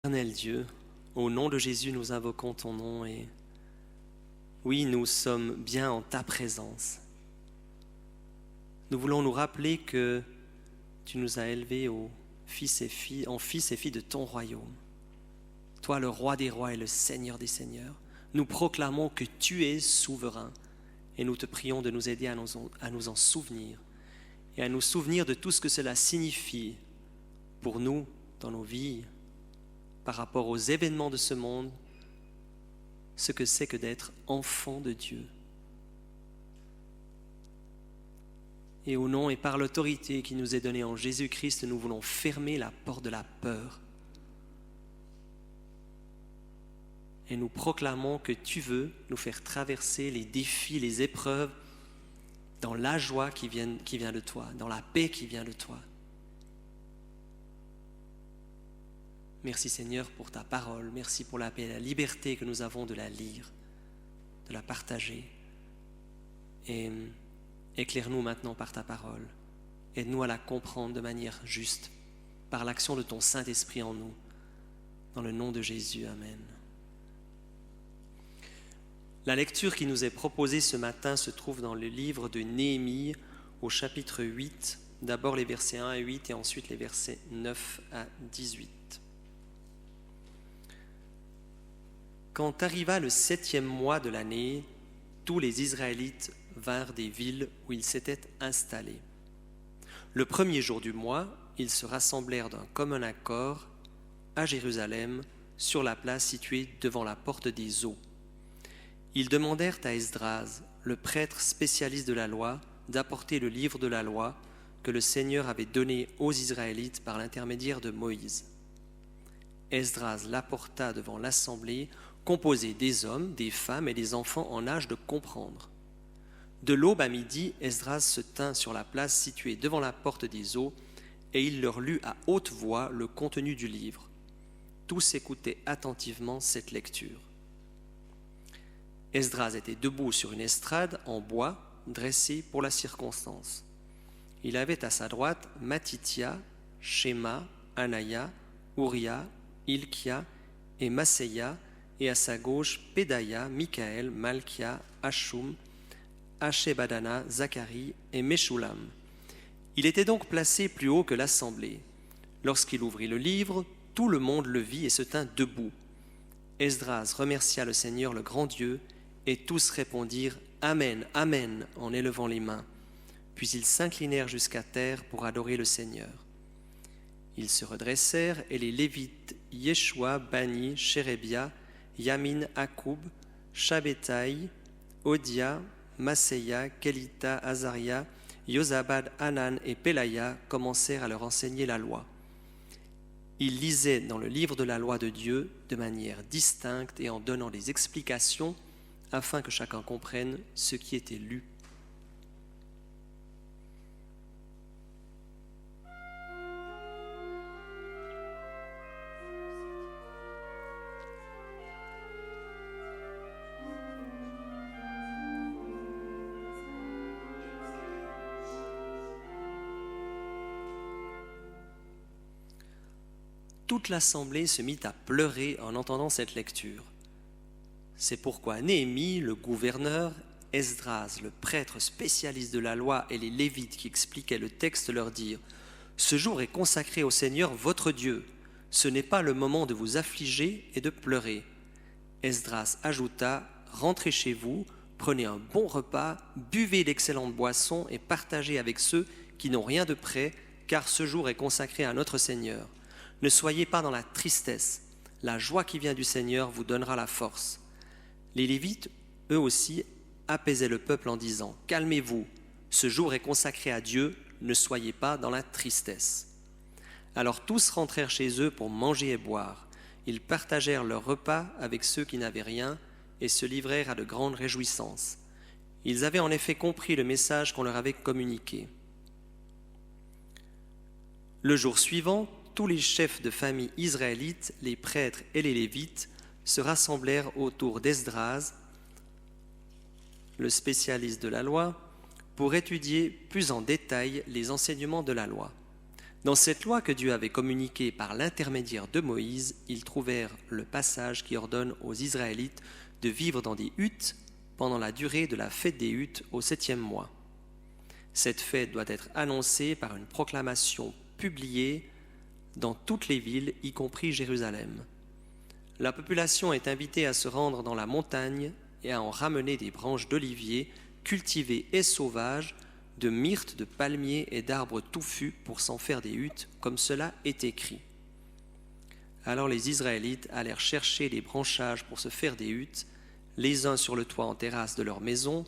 Éternel Dieu, au nom de Jésus, nous invoquons ton nom et oui, nous sommes bien en ta présence. Nous voulons nous rappeler que tu nous as élevés en fils et filles de ton royaume. Toi, le roi des rois et le Seigneur des seigneurs, nous proclamons que tu es souverain et nous te prions de nous aider à nous en souvenir et à nous souvenir de tout ce que cela signifie pour nous dans nos vies, par rapport aux événements de ce monde, ce que c'est que d'être enfant de Dieu. Et au nom et par l'autorité qui nous est donnée en Jésus-Christ, nous voulons fermer la porte de la peur. Et nous proclamons que tu veux nous faire traverser les défis, les épreuves, dans la joie qui vient de toi, dans la paix qui vient de toi. Merci Seigneur pour ta parole, merci pour la paix et la liberté que nous avons de la lire, de la partager. Et éclaire-nous maintenant par ta parole. Aide-nous à la comprendre de manière juste, par l'action de ton Saint-Esprit en nous. Dans le nom de Jésus, Amen. La lecture qui nous est proposée ce matin se trouve dans le livre de Néhémie, au chapitre 8, d'abord les versets 1 à 8 et ensuite les versets 9 à 18. Quand arriva le 7e mois de l'année, tous les Israélites vinrent des villes où ils s'étaient installés. Le 1er jour du mois, ils se rassemblèrent d'un commun accord à Jérusalem, sur la place située devant la porte des eaux. Ils demandèrent à Esdras, le prêtre spécialiste de la loi, d'apporter le livre de la loi que le Seigneur avait donné aux Israélites par l'intermédiaire de Moïse. Esdras l'apporta devant l'assemblée, composée des hommes, des femmes et des enfants en âge de comprendre. De l'aube à midi, Esdras se tint sur la place située devant la porte des eaux, et il leur lut à haute voix le contenu du livre. Tous écoutaient attentivement cette lecture. Esdras était debout sur une estrade en bois, dressée pour la circonstance. Il avait à sa droite Matithia, Shema, Anaya, Uria, Hilkia et Maseia, et à sa gauche Pédaïa, Michaël, Malkia, Hashum, Hashebadana, Zacharie et Meshulam. Il était donc placé plus haut que l'assemblée. Lorsqu'il ouvrit le livre, tout le monde le vit et se tint debout. Esdras remercia le Seigneur, le grand Dieu, et tous répondirent « Amen, Amen » en élevant les mains. Puis ils s'inclinèrent jusqu'à terre pour adorer le Seigneur. Ils se redressèrent et les Lévites, Yeshua, Bani, Shérébia, Yamin, Akoub, Shabbethai, Odia, Maseia, Kelita, Azaria, Yozabad, Hanan et Pelaya commencèrent à leur enseigner la loi. Ils lisaient dans le livre de la loi de Dieu de manière distincte et en donnant des explications afin que chacun comprenne ce qui était lu. Toute l'assemblée se mit à pleurer en entendant cette lecture. C'est pourquoi Néhémie, le gouverneur, Esdras, le prêtre spécialiste de la loi, et les Lévites qui expliquaient le texte leur dirent « Ce jour est consacré au Seigneur votre Dieu. Ce n'est pas le moment de vous affliger et de pleurer. » Esdras ajouta « Rentrez chez vous, prenez un bon repas, buvez d'excellentes boissons et partagez avec ceux qui n'ont rien de près, car ce jour est consacré à notre Seigneur. Ne soyez pas dans la tristesse. La joie qui vient du Seigneur vous donnera la force. » Les Lévites, eux aussi, apaisaient le peuple en disant « Calmez-vous, ce jour est consacré à Dieu, ne soyez pas dans la tristesse. » Alors tous rentrèrent chez eux pour manger et boire. Ils partagèrent leur repas avec ceux qui n'avaient rien et se livrèrent à de grandes réjouissances. Ils avaient en effet compris le message qu'on leur avait communiqué. Le jour suivant, tous les chefs de famille israélites, les prêtres et les Lévites, se rassemblèrent autour d'Esdras, le spécialiste de la loi, pour étudier plus en détail les enseignements de la loi. Dans cette loi que Dieu avait communiquée par l'intermédiaire de Moïse, ils trouvèrent le passage qui ordonne aux Israélites de vivre dans des huttes pendant la durée de la fête des huttes au 7e mois. Cette fête doit être annoncée par une proclamation publiée dans toutes les villes, y compris Jérusalem. La population est invitée à se rendre dans la montagne et à en ramener des branches d'olivier cultivées et sauvages, de myrtes, de palmiers et d'arbres touffus pour s'en faire des huttes, comme cela est écrit. Alors les Israélites allèrent chercher les branchages pour se faire des huttes, les uns sur le toit en terrasse de leur maison,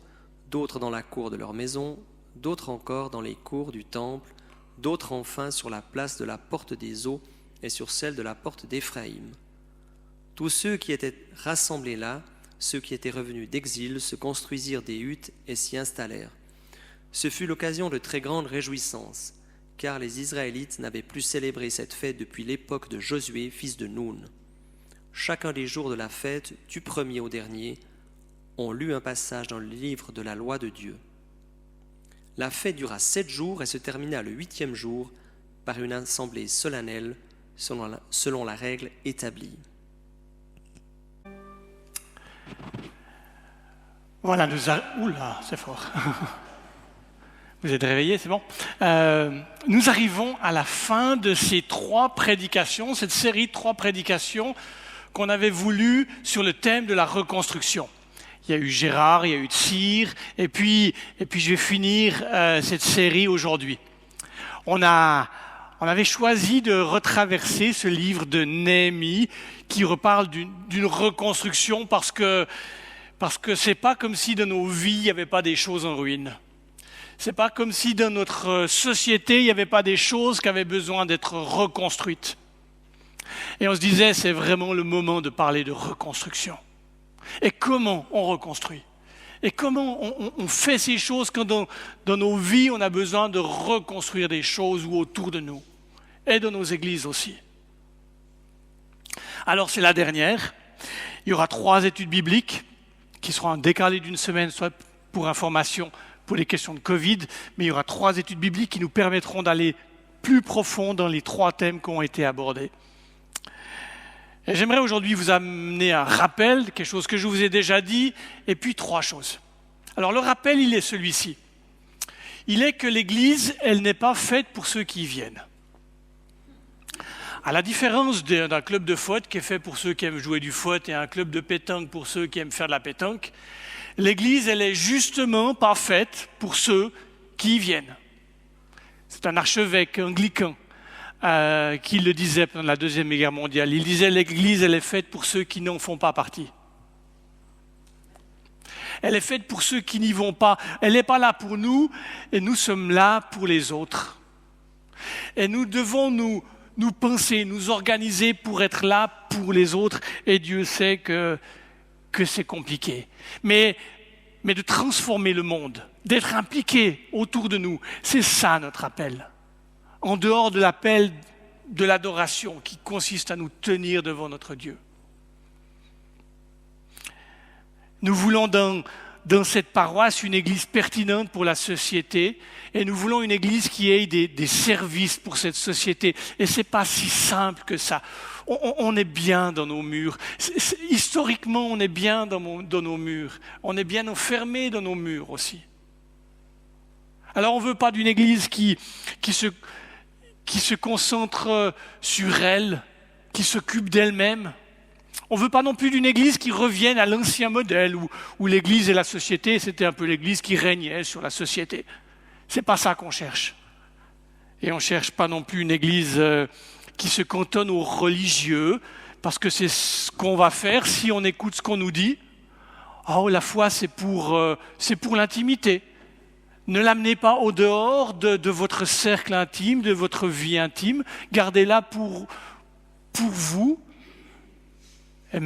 d'autres dans la cour de leur maison, d'autres encore dans les cours du temple, d'autres enfin sur la place de la porte des eaux et sur celle de la porte d'Éphraïm. Tous ceux qui étaient rassemblés là, ceux qui étaient revenus d'exil, se construisirent des huttes et s'y installèrent. Ce fut l'occasion de très grandes réjouissances, car les Israélites n'avaient plus célébré cette fête depuis l'époque de Josué, fils de Nun. Chacun des jours de la fête, du premier au dernier, on lut un passage dans le livre de la loi de Dieu. La fête dura 7 jours et se termina le 8e jour par une assemblée solennelle selon la règle établie. Voilà, oula, c'est fort. Vous êtes réveillés, c'est bon. Nous arrivons à la fin de ces 3 prédications, cette série de 3 prédications qu'on avait voulu sur le thème de la reconstruction. Il y a eu Gérard, il y a eu Tsir, et puis je vais finir cette série aujourd'hui. On avait choisi de retraverser ce livre de Néhémie qui reparle d'une reconstruction parce que c'est pas comme si dans nos vies il n'y avait pas des choses en ruine. C'est pas comme si dans notre société il n'y avait pas des choses qui avaient besoin d'être reconstruites. Et on se disait c'est vraiment le moment de parler de reconstruction. Et comment on reconstruit? Et comment on fait ces choses quand dans nos vies on a besoin de reconstruire des choses ou autour de nous et dans nos églises aussi. Alors c'est la dernière. Il y aura 3 études bibliques qui seront décalées d'une semaine, soit pour information pour les questions de Covid, mais il y aura 3 études bibliques qui nous permettront d'aller plus profond dans les 3 thèmes qui ont été abordés. Et j'aimerais aujourd'hui vous amener un rappel, quelque chose que je vous ai déjà dit, et puis 3 choses. Alors le rappel, il est celui-ci. Il est que l'Église, elle n'est pas faite pour ceux qui y viennent. À la différence d'un club de foot qui est fait pour ceux qui aiment jouer du foot et un club de pétanque pour ceux qui aiment faire de la pétanque, l'Église, elle est justement pas faite pour ceux qui y viennent. C'est un archevêque anglican qui le disait pendant la Deuxième Guerre mondiale. Il disait l'Église, elle est faite pour ceux qui n'en font pas partie. Elle est faite pour ceux qui n'y vont pas. Elle n'est pas là pour nous et nous sommes là pour les autres. Et nous devons nous penser, nous organiser pour être là pour les autres. Et Dieu sait que c'est compliqué. Mais de transformer le monde, d'être impliqué autour de nous, c'est ça notre appel. En dehors de l'appel de l'adoration qui consiste à nous tenir devant notre Dieu. Nous voulons dans cette paroisse une église pertinente pour la société et nous voulons une église qui ait des services pour cette société. Et ce n'est pas si simple que ça. On est bien dans nos murs. Historiquement, on est bien dans nos murs. On est bien enfermé dans nos murs aussi. Alors on ne veut pas d'une église qui se concentre sur elle, qui s'occupe d'elle-même. On ne veut pas non plus d'une église qui revienne à l'ancien modèle où l'église et la société, c'était un peu l'église qui régnait sur la société. Ce n'est pas ça qu'on cherche. Et on ne cherche pas non plus une église qui se cantonne aux religieux, parce que c'est ce qu'on va faire si on écoute ce qu'on nous dit. Oh, la foi, c'est pour l'intimité. Ne l'amenez pas au dehors de votre cercle intime, de votre vie intime. Gardez-la pour vous. Et,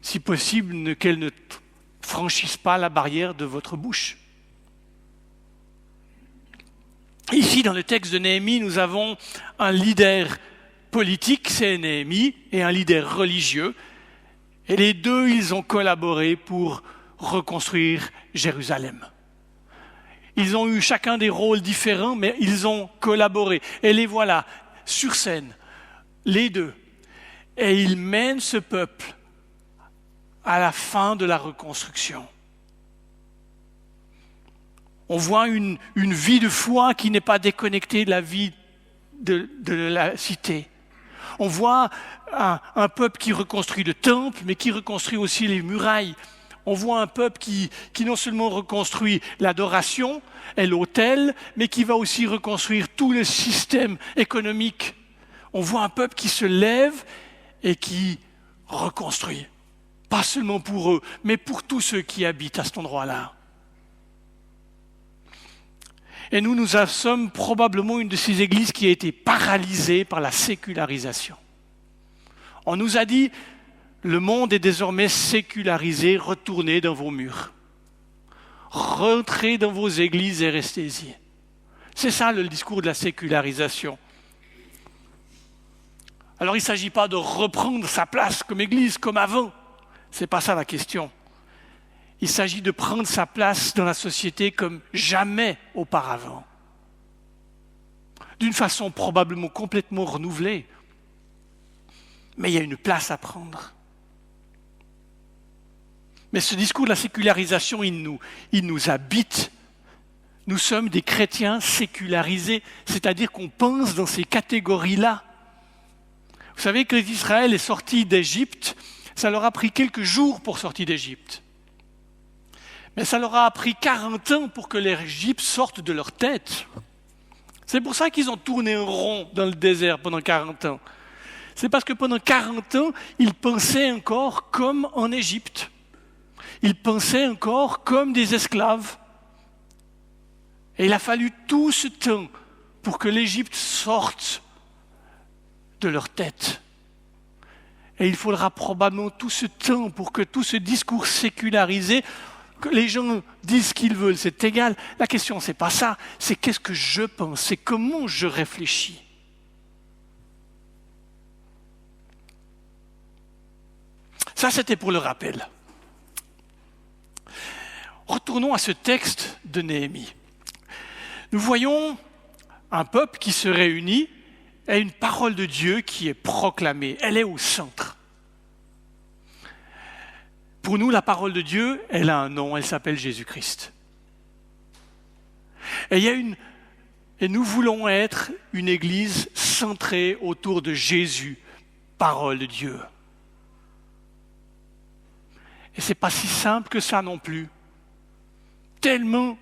si possible, qu'elle ne franchisse pas la barrière de votre bouche. Ici, dans le texte de Néhémie, nous avons un leader politique, c'est Néhémie, et un leader religieux. Et les deux, ils ont collaboré pour reconstruire Jérusalem. Ils ont eu chacun des rôles différents, mais ils ont collaboré. Et les voilà, sur scène, les deux. Et ils mènent ce peuple à la fin de la reconstruction. On voit une vie de foi qui n'est pas déconnectée de la vie de la cité. On voit un peuple qui reconstruit le temple, mais qui reconstruit aussi les murailles. On voit un peuple qui non seulement reconstruit l'adoration et l'autel, mais qui va aussi reconstruire tout le système économique. On voit un peuple qui se lève et qui reconstruit. Pas seulement pour eux, mais pour tous ceux qui habitent à cet endroit-là. Et nous sommes probablement une de ces églises qui a été paralysée par la sécularisation. On nous a dit, le monde est désormais sécularisé, retournez dans vos murs. Rentrez dans vos églises et restez-y. C'est ça le discours de la sécularisation. Alors il ne s'agit pas de reprendre sa place comme église, comme avant. Ce n'est pas ça la question. Il s'agit de prendre sa place dans la société comme jamais auparavant. D'une façon probablement complètement renouvelée. Mais il y a une place à prendre. Mais ce discours de la sécularisation, il nous habite. Nous sommes des chrétiens sécularisés, c'est-à-dire qu'on pense dans ces catégories-là. Vous savez que l'Israël est sorti d'Égypte, ça leur a pris quelques jours pour sortir d'Égypte. Mais ça leur a pris 40 ans pour que l'Égypte sorte de leur tête. C'est pour ça qu'ils ont tourné en rond dans le désert pendant 40 ans. C'est parce que pendant 40 ans, ils pensaient encore comme en Égypte. Ils pensaient encore comme des esclaves. Et il a fallu tout ce temps pour que l'Égypte sorte de leur tête. Et il faudra probablement tout ce temps pour que tout ce discours sécularisé, que les gens disent ce qu'ils veulent, c'est égal. La question, c'est pas ça, c'est qu'est-ce que je pense, c'est comment je réfléchis. Ça, c'était pour le rappel. Retournons à ce texte de Néhémie. Nous voyons un peuple qui se réunit et une parole de Dieu qui est proclamée. Elle est au centre. Pour nous, la parole de Dieu, elle a un nom, elle s'appelle Jésus-Christ. Et nous voulons être une église centrée autour de Jésus, parole de Dieu. Et ce n'est pas si simple que ça non plus. Tellement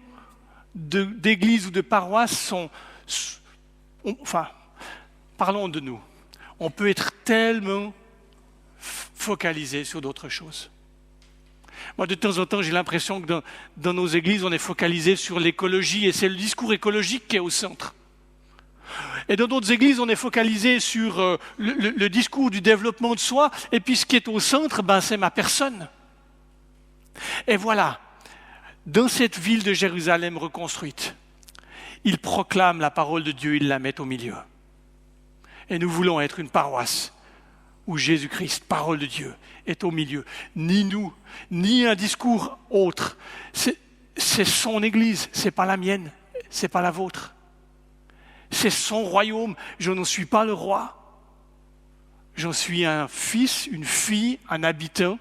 d'églises ou de paroisses parlons de nous. On peut être tellement focalisé sur d'autres choses. Moi, de temps en temps, j'ai l'impression que dans nos églises, on est focalisé sur l'écologie et c'est le discours écologique qui est au centre. Et dans d'autres églises, on est focalisé sur le discours du développement de soi et puis ce qui est au centre, c'est ma personne. Et voilà, dans cette ville de Jérusalem reconstruite, ils proclament la parole de Dieu, ils la mettent au milieu. Et nous voulons être une paroisse où Jésus-Christ, parole de Dieu, est au milieu. Ni nous, ni un discours autre. C'est son église, c'est pas la mienne, c'est pas la vôtre. C'est son royaume, je n'en suis pas le roi. J'en suis un fils, une fille, un habitant,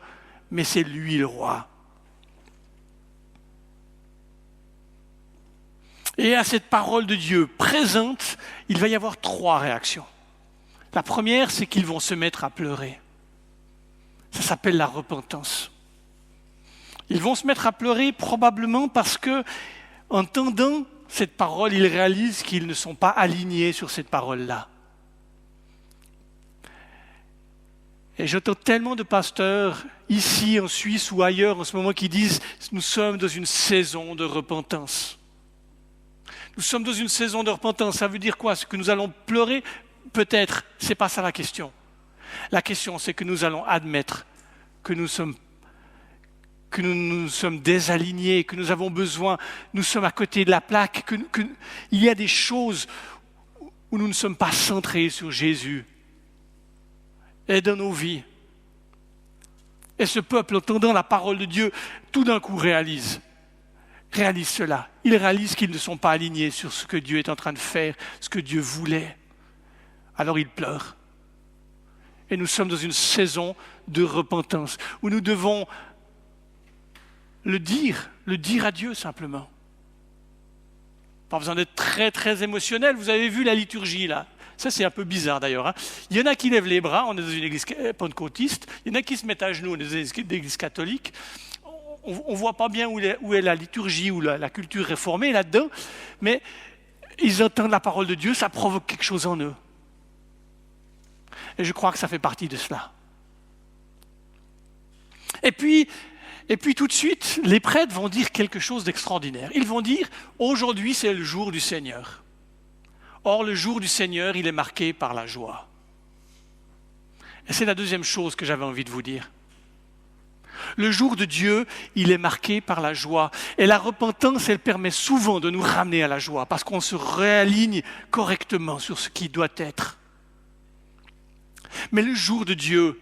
mais c'est lui le roi. Et à cette parole de Dieu présente, il va y avoir 3 réactions. La première, c'est qu'ils vont se mettre à pleurer. Ça s'appelle la repentance. Ils vont se mettre à pleurer probablement parce que, en entendant cette parole, ils réalisent qu'ils ne sont pas alignés sur cette parole-là. Et j'entends tellement de pasteurs, ici en Suisse ou ailleurs en ce moment, qui disent « Nous sommes dans une saison de repentance ». Nous sommes dans une saison de repentance. Ça veut dire quoi? C'est que nous allons pleurer? Peut-être. Ce n'est pas ça la question. La question, c'est que nous allons admettre que nous nous sommes désalignés, que nous avons besoin, nous sommes à côté de la plaque, il y a des choses où nous ne sommes pas centrés sur Jésus et dans nos vies. Et ce peuple, entendant la parole de Dieu, tout d'un coup réalise réalisent cela. Ils réalisent qu'ils ne sont pas alignés sur ce que Dieu est en train de faire, ce que Dieu voulait. Alors ils pleurent. Et nous sommes dans une saison de repentance où nous devons le dire à Dieu simplement. Pas besoin d'être très très émotionnel. Vous avez vu la liturgie là. Ça c'est un peu bizarre d'ailleurs. Il y en a qui lèvent les bras, on est dans une église pentecôtiste. Il y en a qui se mettent à genoux, on est dans une église catholique. On ne voit pas bien où est la liturgie ou la culture réformée là-dedans, mais ils entendent la parole de Dieu, ça provoque quelque chose en eux. Et je crois que ça fait partie de cela. Et puis tout de suite, les prêtres vont dire quelque chose d'extraordinaire. Ils vont dire, aujourd'hui c'est le jour du Seigneur. Or, le jour du Seigneur, il est marqué par la joie. Et c'est la deuxième chose que j'avais envie de vous dire. Le jour de Dieu, il est marqué par la joie. Et la repentance, elle permet souvent de nous ramener à la joie, parce qu'on se réaligne correctement sur ce qui doit être. Mais le jour de Dieu,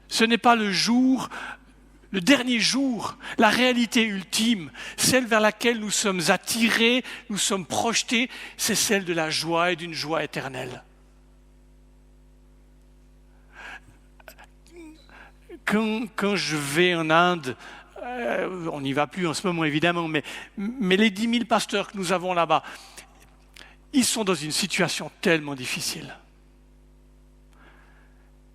ce n'est pas le dernier jour, la réalité ultime, celle vers laquelle nous sommes attirés, nous sommes projetés, c'est celle de la joie et d'une joie éternelle. Quand je vais en Inde, on n'y va plus en ce moment évidemment, mais les 10 000 pasteurs que nous avons là-bas, ils sont dans une situation tellement difficile.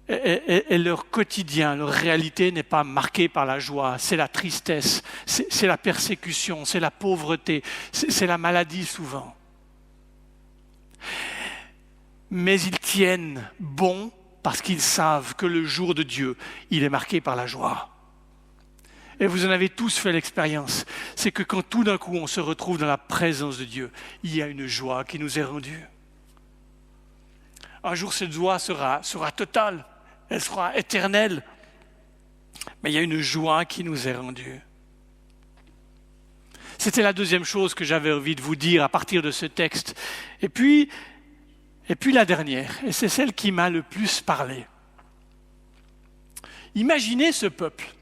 Et leur quotidien, leur réalité n'est pas marquée par la joie, c'est la tristesse, c'est la persécution, c'est la pauvreté, c'est la maladie souvent. Mais ils tiennent bon parce qu'ils savent que le jour de Dieu, il est marqué par la joie. Et vous en avez tous fait l'expérience, c'est que quand tout d'un coup on se retrouve dans la présence de Dieu, il y a une joie qui nous est rendue. Un jour cette joie sera totale. Elle sera éternelle. Mais il y a une joie qui nous est rendue. C'était la deuxième chose que j'avais envie de vous dire à partir de ce texte. Et puis la dernière, et c'est celle qui m'a le plus parlé. Imaginez ce peuple.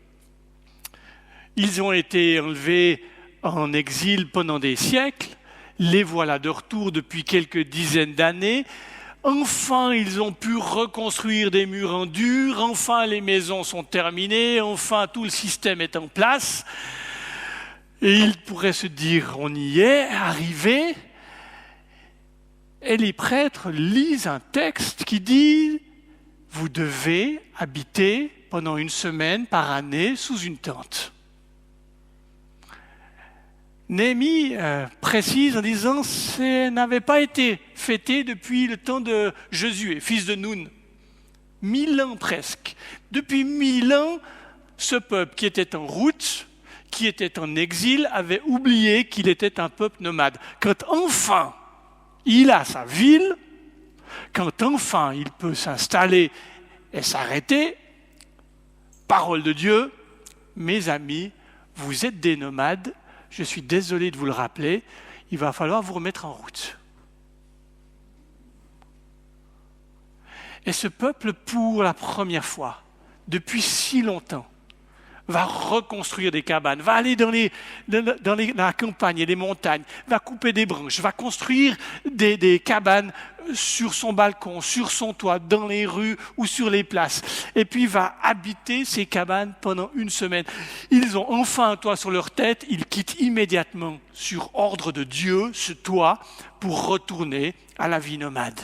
Ils ont été enlevés en exil pendant des siècles. Les voilà de retour depuis quelques dizaines d'années. Enfin, ils ont pu reconstruire des murs en dur, enfin les maisons sont terminées, enfin tout le système est en place. Et ils pourraient se dire, on y est, arrivé. Et les prêtres lisent un texte qui dit, vous devez habiter pendant 1 semaine par année sous une tente. Néhémie précise en disant ça n'avait pas été fêté depuis le temps de Josué, fils de Nun. 1000 ans presque. Depuis 1000 ans, ce peuple qui était en route, qui était en exil, avait oublié qu'il était un peuple nomade. Quand enfin il a sa ville, quand enfin il peut s'installer et s'arrêter, parole de Dieu, mes amis, vous êtes des nomades. Je suis désolé de vous le rappeler, il va falloir vous remettre en route. Et ce peuple, pour la première fois, depuis si longtemps, va reconstruire des cabanes, va aller dans la campagne et les montagnes, va couper des branches, va construire des cabanes sur son balcon, sur son toit, dans les rues ou sur les places. Et puis va habiter ces cabanes pendant 1 semaine. Ils ont enfin un toit sur leur tête, ils quittent immédiatement, sur ordre de Dieu, ce toit pour retourner à la vie nomade.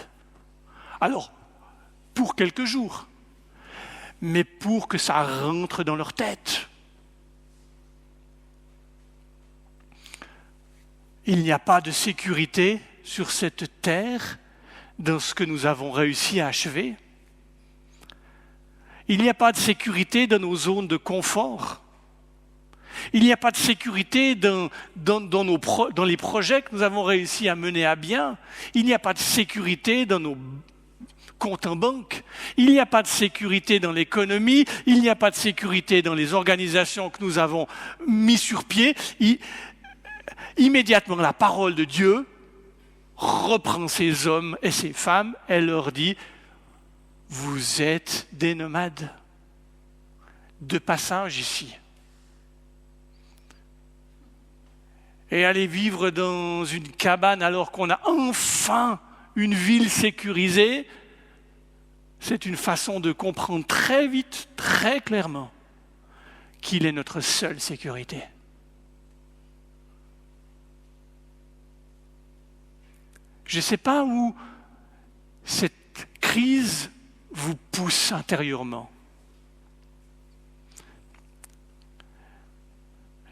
Alors, pour quelques jours, mais pour que ça rentre dans leur tête. Il n'y a pas de sécurité sur cette terre dans ce que nous avons réussi à achever. Il n'y a pas de sécurité dans nos zones de confort. Il n'y a pas de sécurité dans les projets que nous avons réussi à mener à bien. Il n'y a pas de sécurité dans nos compte en banque, il n'y a pas de sécurité dans l'économie, il n'y a pas de sécurité dans les organisations que nous avons mis sur pied. Immédiatement, la parole de Dieu reprend ces hommes et ces femmes, elle leur dit, vous êtes des nomades de passage ici. et aller vivre dans une cabane alors qu'on a enfin une ville sécurisée, c'est une façon de comprendre très vite, très clairement, qu'il est notre seule sécurité. Je ne sais pas où cette crise vous pousse intérieurement.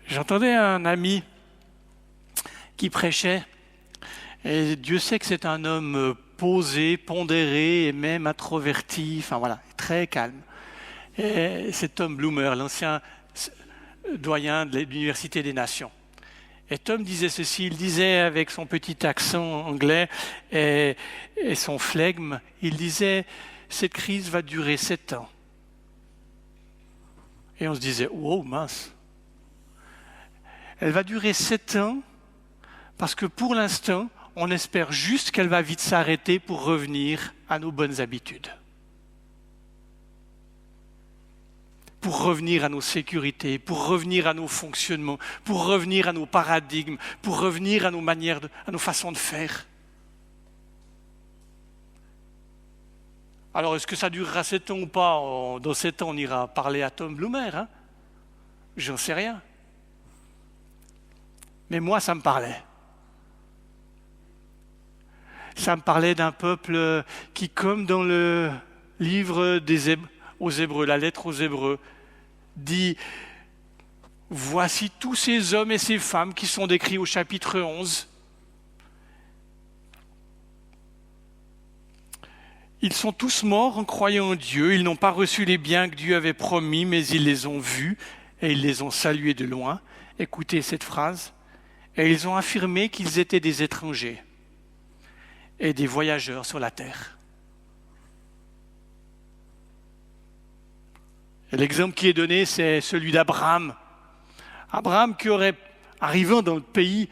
J'entendais un ami qui prêchait, et Dieu sait que c'est un homme posé, pondéré et même introverti, enfin voilà, très calme. Et c'est Tom Bloomer, l'ancien doyen de l'Université des Nations. Et Tom disait ceci, il disait avec son petit accent anglais et son flegme, il disait « Cette crise va durer 7 ans ». Et on se disait « Oh mince !» Elle va durer 7 ans parce que pour l'instant, on espère juste qu'elle va vite s'arrêter pour revenir à nos bonnes habitudes. Pour revenir à nos sécurités, pour revenir à nos fonctionnements, pour revenir à nos paradigmes, pour revenir à nos manières, à nos façons de faire. Alors, est-ce que ça durera 7 ans ou pas? Dans 7 ans, on ira parler à Tom Bloomer, hein? J'en sais rien. Mais moi, ça me parlait. Ça me parlait d'un peuple qui, comme dans le livre aux Hébreux, la lettre aux Hébreux, dit « Voici tous ces hommes et ces femmes qui sont décrits au chapitre 11. Ils sont tous morts en croyant en Dieu. Ils n'ont pas reçu les biens que Dieu avait promis, mais ils les ont vus et ils les ont salués de loin. » Écoutez cette phrase. « Et ils ont affirmé qu'ils étaient des étrangers et des voyageurs sur la terre. » Et l'exemple qui est donné, c'est celui d'Abraham. Abraham qui aurait, arrivant dans le pays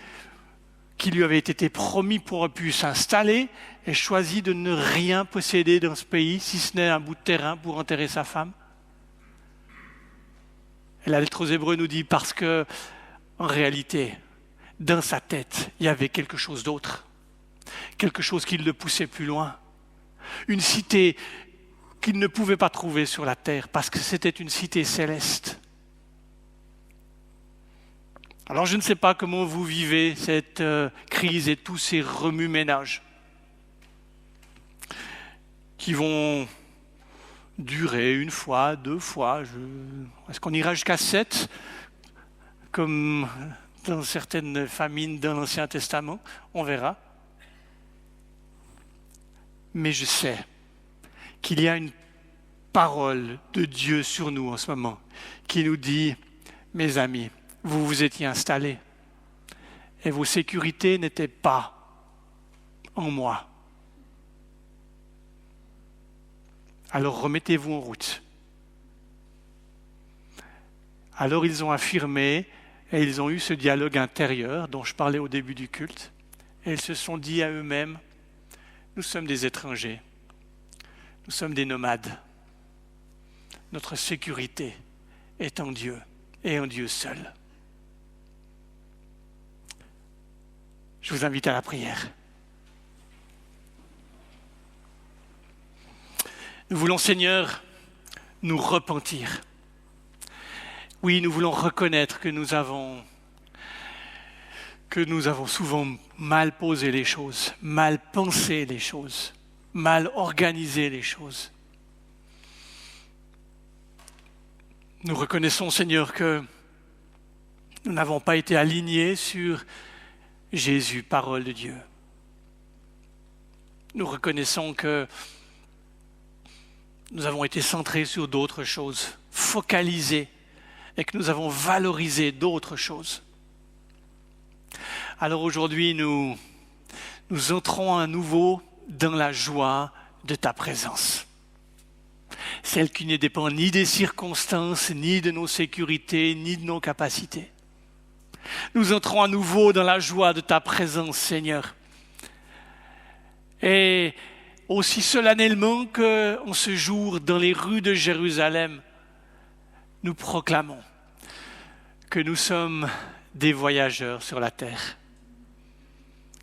qui lui avait été promis pour pu s'installer, et choisi de ne rien posséder dans ce pays, si ce n'est un bout de terrain pour enterrer sa femme. Et la lettre aux Hébreux nous dit parce que, en réalité, dans sa tête, il y avait quelque chose d'autre. Quelque chose qui le poussait plus loin. Une cité qu'il ne pouvait pas trouver sur la terre parce que c'était une cité céleste. Alors je ne sais pas comment vous vivez cette crise et tous ces remue-ménages qui vont durer 1 fois, 2 fois. Est-ce qu'on ira jusqu'à 7 comme dans certaines famines dans l'Ancien Testament? On verra. Mais je sais qu'il y a une parole de Dieu sur nous en ce moment qui nous dit, mes amis, vous vous étiez installés et vos sécurités n'étaient pas en moi. Alors remettez-vous en route. Alors ils ont affirmé et ils ont eu ce dialogue intérieur dont je parlais au début du culte et ils se sont dit à eux-mêmes, nous sommes des étrangers. Nous sommes des nomades. Notre sécurité est en Dieu et en Dieu seul. Je vous invite à la prière. Nous voulons, Seigneur, nous repentir. Oui, nous voulons reconnaître que nous avons souvent mal posé les choses, mal pensé les choses, mal organisé les choses. Nous reconnaissons, Seigneur, que nous n'avons pas été alignés sur Jésus, parole de Dieu. Nous reconnaissons que nous avons été centrés sur d'autres choses, focalisés, et que nous avons valorisé d'autres choses. Alors aujourd'hui, nous entrons à nouveau dans la joie de ta présence. Celle qui ne dépend ni des circonstances, ni de nos sécurités, ni de nos capacités. Nous entrons à nouveau dans la joie de ta présence, Seigneur. Et aussi solennellement qu'en ce jour, dans les rues de Jérusalem, nous proclamons que nous sommes des voyageurs sur la terre.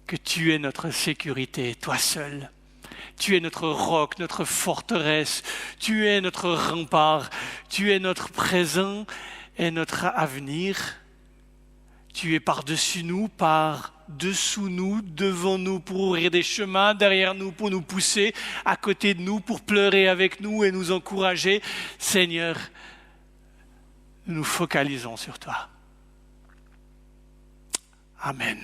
Que tu es notre sécurité, toi seul. Tu es notre roc, notre forteresse. Tu es notre rempart. Tu es notre présent et notre avenir. Tu es par-dessus nous, par-dessous nous, devant nous pour ouvrir des chemins, derrière nous pour nous pousser, à côté de nous pour pleurer avec nous et nous encourager. Seigneur, nous nous focalisons sur toi. Amen.